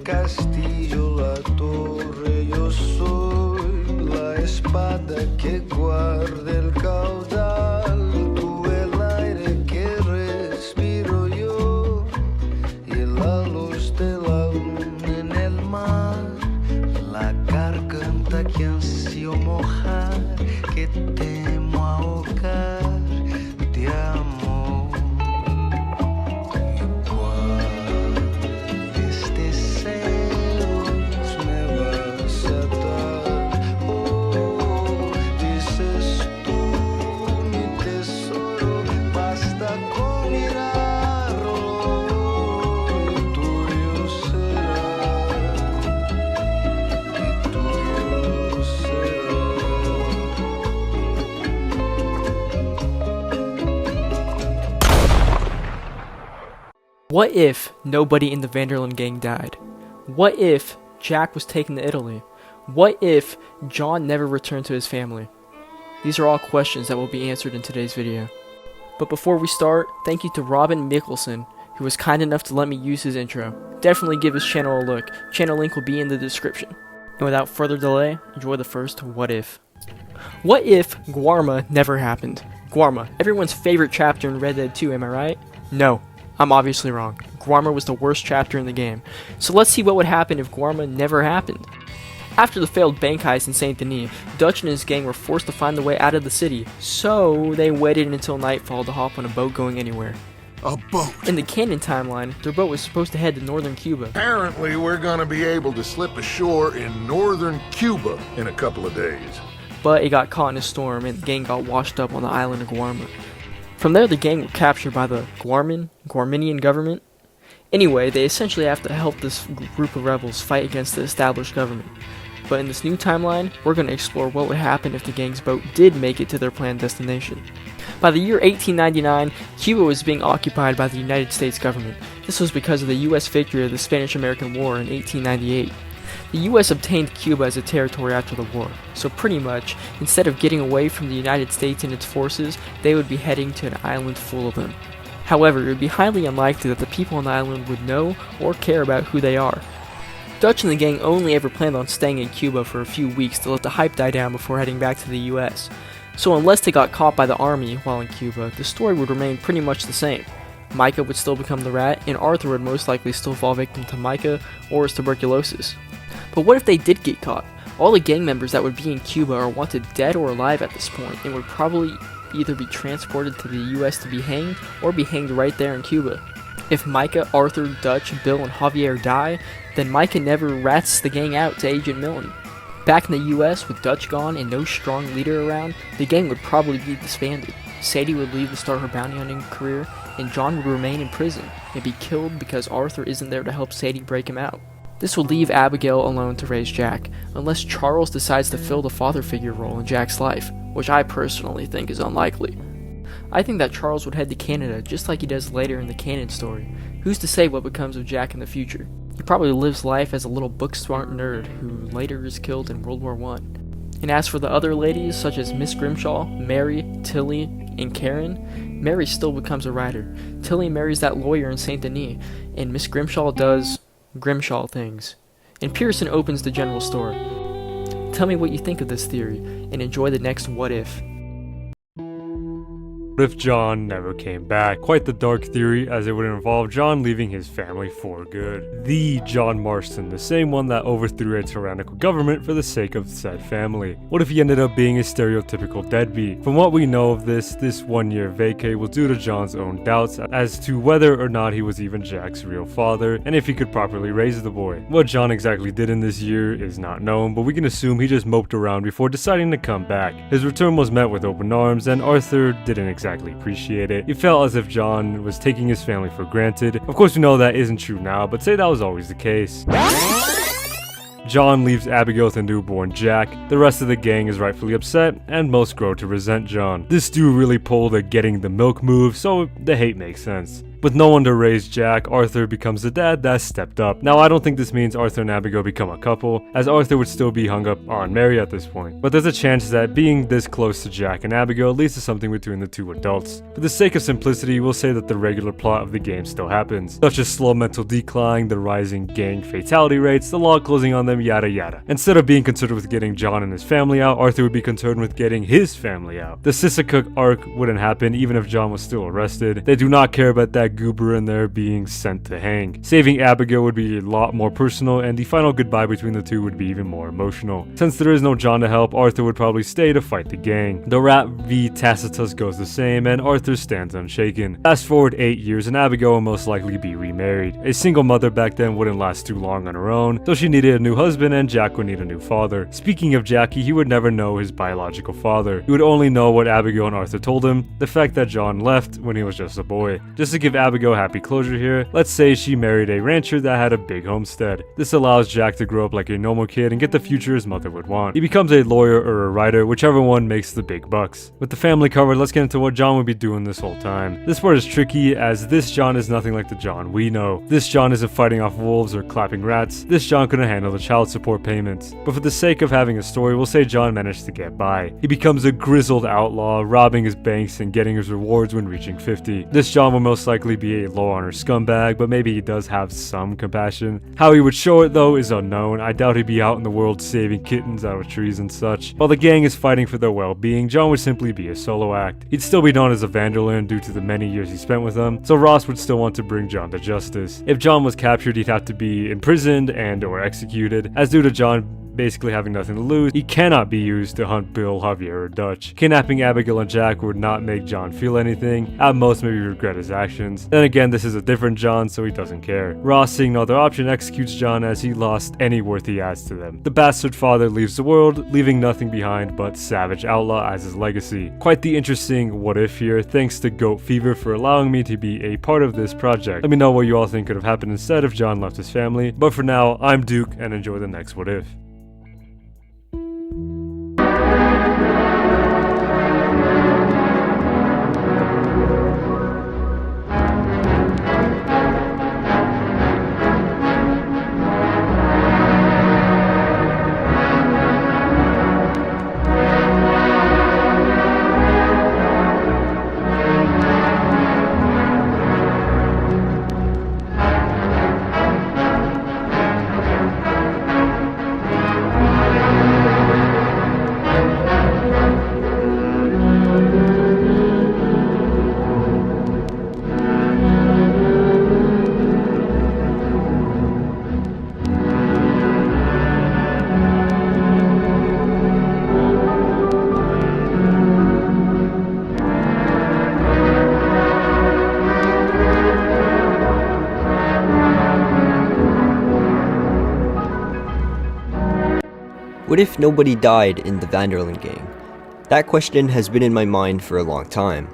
castillo, la torre, yo soy la espada que guarda el caudal, tú el aire que respiro yo y la luz de la luna en el mar, la garganta que ansío mojar, que temo ahogar de amor. What if nobody in the Vanderlyn gang died? What if Jack was taken to Italy? What if John never returned to his family? These are all questions that will be answered in today's video. But before we start, thank you to Robin Mikalsen, who was kind enough to let me use his intro. Definitely give his channel a look. Channel link will be in the description. And without further delay, enjoy the first What If. What if Guarma never happened? Guarma, everyone's favorite chapter in Red Dead 2, am I right? No. I'm obviously wrong. Guarma was the worst chapter in the game. So let's see what would happen if Guarma never happened. After the failed bank heist in Saint Denis, Dutch and his gang were forced to find their way out of the city, so they waited until nightfall to hop on a boat going anywhere. A boat? In the canon timeline, their boat was supposed to head to northern Cuba. Apparently we're gonna be able to slip ashore in northern Cuba in a couple of days. But it got caught in a storm and the gang got washed up on the island of Guarma. From there, the gang were captured by the Gormanian government. Anyway, they essentially have to help this group of rebels fight against the established government. But in this new timeline, we're going to explore what would happen if the gang's boat did make it to their planned destination. By the year 1899, Cuba was being occupied by the United States government. This was because of the U.S. victory of the Spanish-American War in 1898. The U.S. obtained Cuba as a territory after the war, so pretty much, instead of getting away from the United States and its forces, they would be heading to an island full of them. However, it would be highly unlikely that the people on the island would know or care about who they are. Dutch and the gang only ever planned on staying in Cuba for a few weeks to let the hype die down before heading back to the U.S. So unless they got caught by the army while in Cuba, the story would remain pretty much the same. Micah would still become the rat, and Arthur would most likely still fall victim to Micah or his tuberculosis. But what if they did get caught? All the gang members that would be in Cuba are wanted dead or alive at this point and would probably either be transported to the US to be hanged or be hanged right there in Cuba. If Micah, Arthur, Dutch, Bill, and Javier die, then Micah never rats the gang out to Agent Milne. Back in the US, with Dutch gone and no strong leader around, the gang would probably be disbanded. Sadie would leave to start her bounty hunting career, and John would remain in prison and be killed because Arthur isn't there to help Sadie break him out. This would leave Abigail alone to raise Jack, unless Charles decides to fill the father figure role in Jack's life, which I personally think is unlikely. I think that Charles would head to Canada just like he does later in the canon story. Who's to say what becomes of Jack in the future? He probably lives life as a little book-smart nerd who later is killed in World War I. And as for the other ladies, such as Miss Grimshaw, Mary, Tilly, and Karen, Mary still becomes a writer. Tilly marries that lawyer in Saint Denis, and Miss Grimshaw does Grimshaw things. And Pearson opens the general store. Tell me what you think of this theory, and enjoy the next What If. What if John never came back? Quite the dark theory, as it would involve John leaving his family for good. The John Marston, the same one that overthrew a tyrannical government for the sake of said family. What if he ended up being a stereotypical deadbeat? From what we know of this 1 year vacay was due to John's own doubts as to whether or not he was even Jack's real father, and if he could properly raise the boy. What John exactly did in this year is not known, but we can assume he just moped around before deciding to come back. His return was met with open arms, and Arthur didn't exactly appreciate it. He felt as if John was taking his family for granted. Of course, we know that isn't true now, but say that was always the case. John leaves Abigail with a newborn Jack. The rest of the gang is rightfully upset, and most grow to resent John. This dude really pulled a getting the milk move, so the hate makes sense. With no one to raise Jack, Arthur becomes the dad that stepped up. Now, I don't think this means Arthur and Abigail become a couple, as Arthur would still be hung up on Mary at this point. But there's a chance that being this close to Jack and Abigail leads to something between the two adults. For the sake of simplicity, we'll say that the regular plot of the game still happens, such as slow mental decline, the rising gang fatality rates, the law closing on them, yada yada. Instead of being concerned with getting John and his family out, Arthur would be concerned with getting his family out. The Sisacook arc wouldn't happen even if John was still arrested. They do not care about that goober in there being sent to hang. Saving Abigail would be a lot more personal, and the final goodbye between the two would be even more emotional. Since there is no John to help, Arthur would probably stay to fight the gang. The Rat v Tacitus goes the same, and Arthur stands unshaken. Fast forward 8 years and Abigail will most likely be remarried. A single mother back then wouldn't last too long on her own, so she needed a new husband and Jack would need a new father. Speaking of Jackie, he would never know his biological father. He would only know what Abigail and Arthur told him, the fact that John left when he was just a boy. Just to give Abigail happy closure here, let's say she married a rancher that had a big homestead. This allows Jack to grow up like a normal kid and get the future his mother would want. He becomes a lawyer or a writer, whichever one makes the big bucks. With the family covered, let's get into what John would be doing this whole time. This part is tricky, as this John is nothing like the John we know. This John isn't fighting off wolves or clapping rats. This John couldn't handle the child support payments. But for the sake of having a story, we'll say John managed to get by. He becomes a grizzled outlaw, robbing his banks and getting his rewards when reaching 50. This John will most likely be a low-honor scumbag, but maybe he does have some compassion. How he would show it though is unknown. I doubt he'd be out in the world saving kittens out of trees and such. While the gang is fighting for their well-being, John would simply be a solo act. He'd still be known as a Vanderland due to the many years he spent with them, so Ross would still want to bring John to justice. If John was captured, he'd have to be imprisoned and or executed, as due to John basically having nothing to lose, he cannot be used to hunt Bill, Javier, or Dutch. Kidnapping Abigail and Jack would not make John feel anything, at most maybe regret his actions. Then again, this is a different John, so he doesn't care. Ross, seeing no other option, executes John as he lost any worth he adds to them. The bastard father leaves the world, leaving nothing behind but Savage Outlaw as his legacy. Quite the interesting what if here. Thanks to Goat Fever for allowing me to be a part of this project. Let me know what you all think could have happened instead if John left his family. But for now, I'm Duke, and enjoy the next what if. What if nobody died in the Vanderland gang? That question has been in my mind for a long time.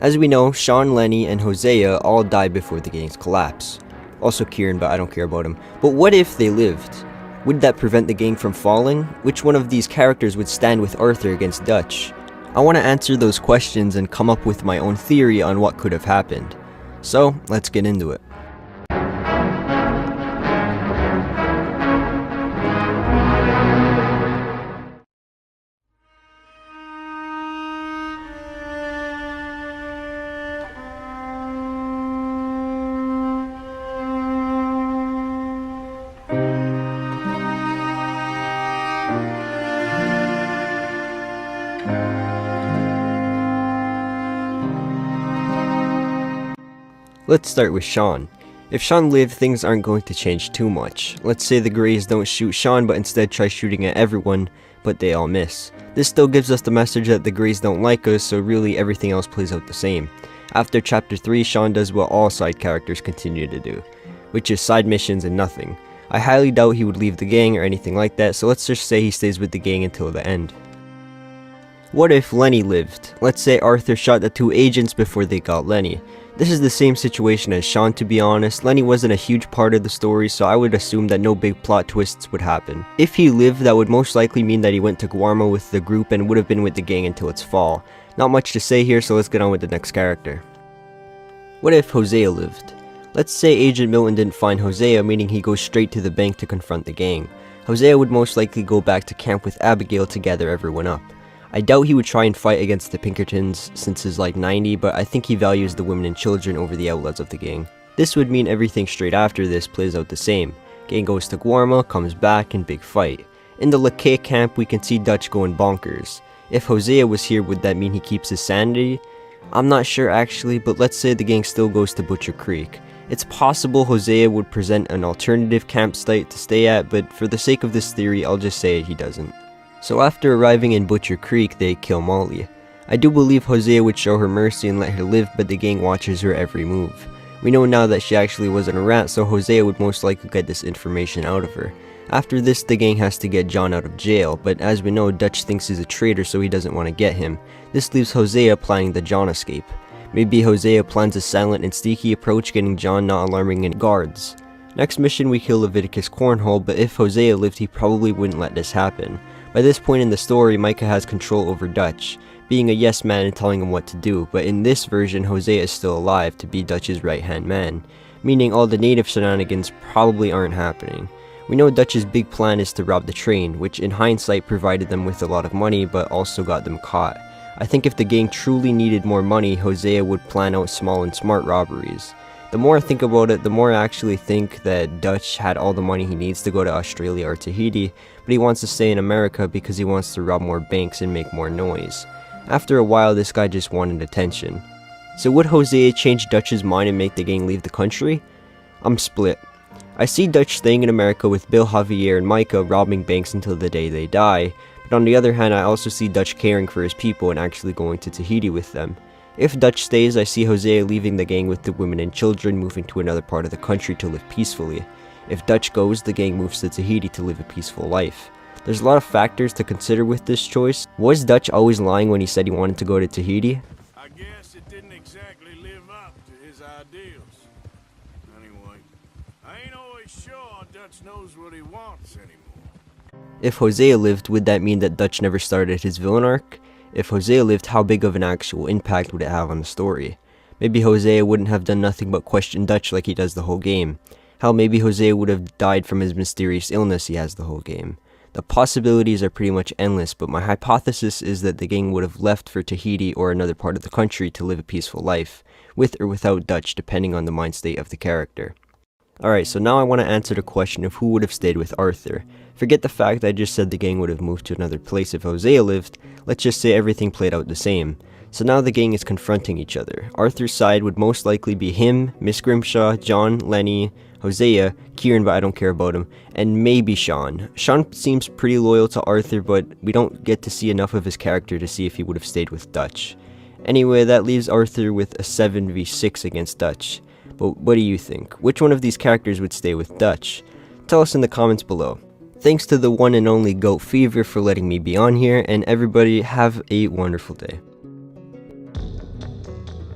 As we know, Sean, Lenny, and Hosea all died before the gang's collapse. Also Kieran, but I don't care about him. But what if they lived? Would that prevent the gang from falling? Which one of these characters would stand with Arthur against Dutch? I want to answer those questions and come up with my own theory on what could have happened. So, let's get into it. Let's start with Sean. If Sean lived, things aren't going to change too much. Let's say the Greys don't shoot Sean but instead try shooting at everyone, but they all miss. This still gives us the message that the Greys don't like us, so really everything else plays out the same. After chapter 3, Sean does what all side characters continue to do, which is side missions and nothing. I highly doubt he would leave the gang or anything like that, so let's just say he stays with the gang until the end. What if Lenny lived? Let's say Arthur shot the 2 agents before they got Lenny. This is the same situation as Sean, to be honest. Lenny wasn't a huge part of the story, so I would assume that no big plot twists would happen. If he lived, that would most likely mean that he went to Guarma with the group and would have been with the gang until its fall. Not much to say here, so let's get on with the next character. What if Hosea lived? Let's say Agent Milton didn't find Hosea, meaning he goes straight to the bank to confront the gang. Hosea would most likely go back to camp with Abigail to gather everyone up. I doubt he would try and fight against the Pinkertons since he's like 90, but I think he values the women and children over the outlaws of the gang. This would mean everything straight after this plays out the same. Gang goes to Guarma, comes back, and big fight. In the Linde camp, we can see Dutch going bonkers. If Hosea was here, would that mean he keeps his sanity? I'm not sure actually, but let's say the gang still goes to Butcher Creek. It's possible Hosea would present an alternative campsite to stay at, but for the sake of this theory, I'll just say he doesn't. So after arriving in Butcher Creek, they kill Molly. I do believe Hosea would show her mercy and let her live, but the gang watches her every move. We know now that she actually wasn't a rat, so Hosea would most likely get this information out of her. After this, the gang has to get John out of jail, but as we know, Dutch thinks he's a traitor, so he doesn't want to get him. This leaves Hosea planning the John escape. Maybe Hosea plans a silent and sneaky approach, getting John not alarming any guards. Next mission, we kill Leviticus Cornhole, but if Hosea lived, he probably wouldn't let this happen. By this point in the story, Micah has control over Dutch, being a yes man and telling him what to do, but in this version, Hosea is still alive to be Dutch's right-hand man, meaning all the native shenanigans probably aren't happening. We know Dutch's big plan is to rob the train, which in hindsight provided them with a lot of money but also got them caught. I think if the gang truly needed more money, Hosea would plan out small and smart robberies. The more I think about it, the more I actually think that Dutch had all the money he needs to go to Australia or Tahiti, but he wants to stay in America because he wants to rob more banks and make more noise. After a while, this guy just wanted attention. So would Hosea change Dutch's mind and make the gang leave the country? I'm split. I see Dutch staying in America with Bill, Javier, and Micah robbing banks until the day they die, but on the other hand, I also see Dutch caring for his people and actually going to Tahiti with them. If Dutch stays, I see Hosea leaving the gang with the women and children, moving to another part of the country to live peacefully. If Dutch goes, the gang moves to Tahiti to live a peaceful life. There's a lot of factors to consider with this choice. Was Dutch always lying when he said he wanted to go to Tahiti? I guess it didn't exactly live up to his ideals. Anyway, I ain't always sure Dutch knows what he wants anymore. If Hosea lived, would that mean that Dutch never started his villain arc? If Hosea lived, how big of an actual impact would it have on the story? Maybe Hosea wouldn't have done nothing but question Dutch like he does the whole game. Hell, maybe Hosea would have died from his mysterious illness he has the whole game. The possibilities are pretty much endless, but my hypothesis is that the gang would have left for Tahiti or another part of the country to live a peaceful life, with or without Dutch depending on the mind state of the character. Alright, so now I want to answer the question of who would have stayed with Arthur. Forget the fact I just said the gang would have moved to another place if Hosea lived, let's just say everything played out the same. So now the gang is confronting each other. Arthur's side would most likely be him, Miss Grimshaw, John, Lenny, Hosea, Kieran but I don't care about him, and maybe Sean. Sean seems pretty loyal to Arthur, but we don't get to see enough of his character to see if he would have stayed with Dutch. Anyway, that leaves Arthur with a 7v6 against Dutch. But what do you think? Which one of these characters would stay with Dutch? Tell us in the comments below. Thanks to the one and only Goat Fever for letting me be on here, and everybody have a wonderful day.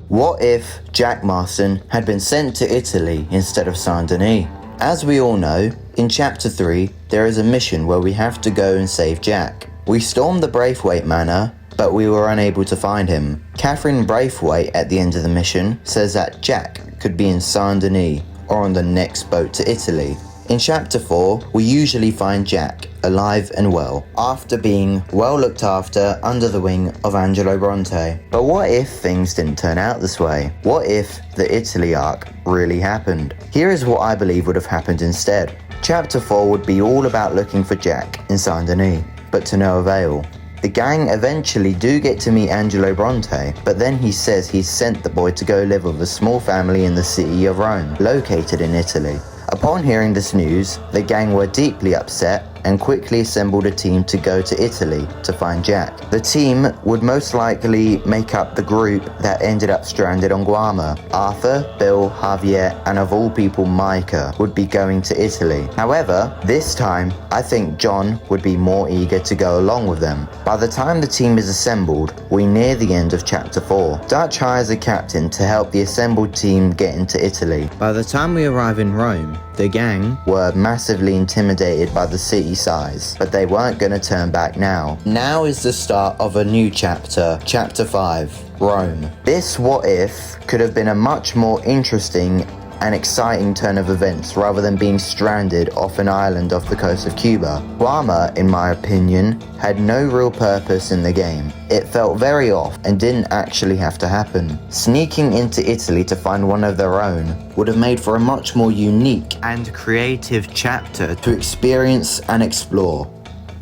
What if Jack Marston had been sent to Italy instead of Saint-Denis? As we all know, in Chapter 3, there is a mission where we have to go and save Jack. We stormed the Braithwaite Manor, but we were unable to find him. Catherine Braithwaite at the end of the mission says that Jack could be in Saint-Denis or on the next boat to Italy. In Chapter 4, we usually find Jack alive and well, after being well looked after under the wing of Angelo Bronte. But what if things didn't turn out this way? What if the Italy arc really happened? Here is what I believe would have happened instead. Chapter 4 would be all about looking for Jack in Saint-Denis, but to no avail. The gang eventually do get to meet Angelo Bronte, but then he says he's sent the boy to go live with a small family in the city of Rome, located in Italy. Upon hearing this news, the gang were deeply upset and quickly assembled a team to go to Italy to find Jack. The team would most likely make up the group that ended up stranded on Guarma. Arthur, Bill, Javier, and of all people Micah would be going to Italy. However, this time, I think John would be more eager to go along with them. By the time the team is assembled, we near the end of Chapter 4. Dutch hires a captain to help the assembled team get into Italy. By the time we arrive in Rome, the gang were massively intimidated by the city city size, but they weren't going to turn back now. Now is the start of a new chapter, Chapter 5, Rome. This what if could have been a much more interesting and exciting turn of events rather than being stranded off an island off the coast of Cuba. Guarma, in my opinion, had no real purpose in the game. It felt very off and didn't actually have to happen. Sneaking into Italy to find one of their own would have made for a much more unique and creative chapter to experience and explore.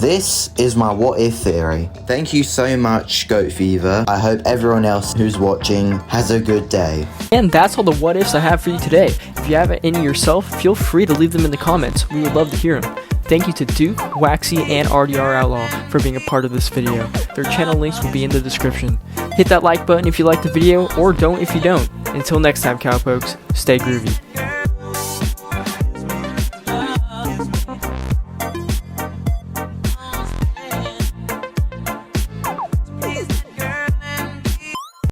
This is my what if theory. Thank you so much, Goat Fever. I hope everyone else who's watching has a good day. And that's all the what ifs I have for you today. If you have any yourself, feel free to leave them in the comments. We would love to hear them. Thank you to Duke, Waxy, and rdr Outlaw for being a part of this video. Their channel links will be in the description. Hit that like button if you liked the video, or don't if you don't. Until next time, cowpokes, stay groovy.